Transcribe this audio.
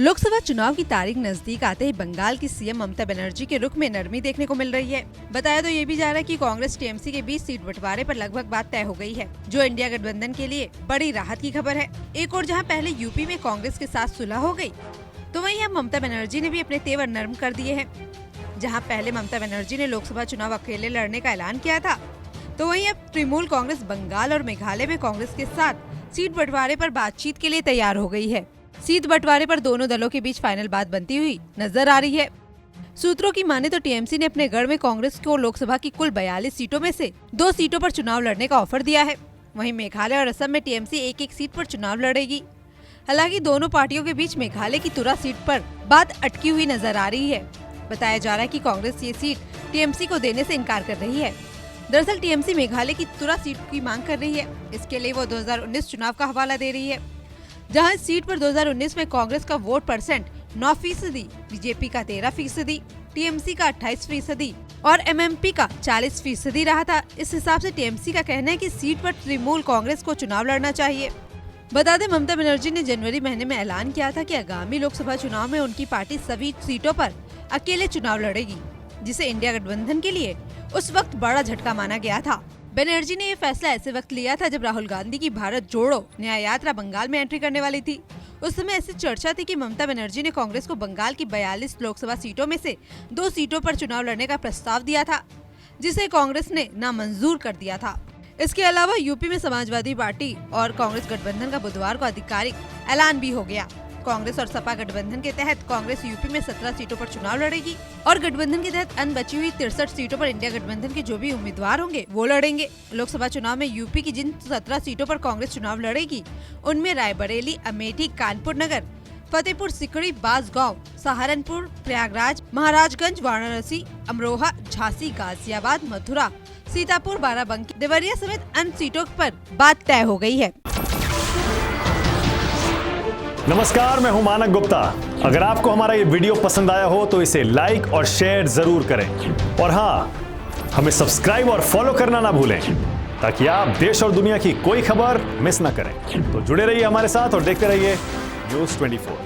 लोकसभा चुनाव की तारीख नजदीक आते ही बंगाल की सीएम ममता बनर्जी के रुख में नरमी देखने को मिल रही है। बताया तो ये भी जा रहा है कि कांग्रेस टीएमसी के बीच सीट बंटवारे पर लगभग बात तय हो गई है, जो इंडिया गठबंधन के लिए बड़ी राहत की खबर है। एक और जहां पहले यूपी में कांग्रेस के साथ सुलह हो गई, तो वहीं अब ममता बनर्जी ने भी अपने तेवर नरम कर दिए हैं। जहाँ पहले ममता बनर्जी ने लोकसभा चुनाव अकेले लड़ने का ऐलान किया था, तो वहीं अब तृणमूल कांग्रेस बंगाल और मेघालय में कांग्रेस के साथ सीट बंटवारे पर बातचीत के लिए तैयार हो गई है। सीट बंटवारे पर दोनों दलों के बीच फाइनल बात बनती हुई नजर आ रही है। सूत्रों की माने तो टीएमसी ने अपने गढ़ में कांग्रेस को लोकसभा की कुल 42 सीटों में से 2 सीटों पर चुनाव लड़ने का ऑफर दिया है। वहीं मेघालय और असम में टीएमसी एक सीट पर चुनाव लड़ेगी। हालांकि दोनों पार्टियों के बीच मेघालय की तुरा सीट पर बात अटकी हुई नजर आ रही है। बताया जा रहा है कि कांग्रेस ये सीट टीएमसी को देने से इनकार कर रही है। दरअसल टीएमसी मेघालय की तुरा सीट की मांग कर रही है। इसके लिए वो 2019 चुनाव का हवाला दे रही है, जहां इस सीट पर 2019 में कांग्रेस का वोट परसेंट 9%, बीजेपी का 13%, टीएमसी का 28% और एमएमपी का 40% रहा था। इस हिसाब से टीएमसी का कहना है कि सीट पर तृणमूल कांग्रेस को चुनाव लड़ना चाहिए। बता दें, ममता बनर्जी ने जनवरी महीने में ऐलान किया था कि आगामी लोकसभा चुनाव में उनकी पार्टी सभी सीटों पर अकेले चुनाव लड़ेगी, जिसे इंडिया गठबंधन के लिए उस वक्त बड़ा झटका माना गया था। बनर्जी ने ये फैसला ऐसे वक्त लिया था जब राहुल गांधी की भारत जोड़ो न्याय यात्रा बंगाल में एंट्री करने वाली थी। उस समय ऐसी चर्चा थी कि ममता बनर्जी ने कांग्रेस को बंगाल की 42 लोकसभा सीटों में से 2 सीटों पर चुनाव लड़ने का प्रस्ताव दिया था, जिसे कांग्रेस ने नामंजूर कर दिया था। इसके अलावा यूपी में समाजवादी पार्टी और कांग्रेस गठबंधन का बुधवार को आधिकारिक ऐलान भी हो गया। कांग्रेस और सपा गठबंधन के तहत कांग्रेस यूपी में 17 सीटों पर चुनाव लड़ेगी और गठबंधन के तहत अन्य बची हुई 63 सीटों पर इंडिया गठबंधन के जो भी उम्मीदवार होंगे वो लड़ेंगे। लोकसभा चुनाव में यूपी की जिन 17 सीटों पर कांग्रेस चुनाव लड़ेगी, उनमें रायबरेली, अमेठी, कानपुर नगर, फतेहपुर सिकरी, बांसगांव, सहारनपुर, प्रयागराज, महाराजगंज, वाराणसी, अमरोहा, झांसी, गाजियाबाद, मथुरा, सीतापुर, बाराबंकी, देवरिया समेत अन्य सीटों पर बात तय हो गई है। नमस्कार, मैं हूं मानक गुप्ता। अगर आपको हमारा ये वीडियो पसंद आया हो तो इसे लाइक और शेयर जरूर करें, और हाँ, हमें सब्सक्राइब और फॉलो करना ना भूलें, ताकि आप देश और दुनिया की कोई खबर मिस ना करें। तो जुड़े रहिए हमारे साथ और देखते रहिए न्यूज़ 24।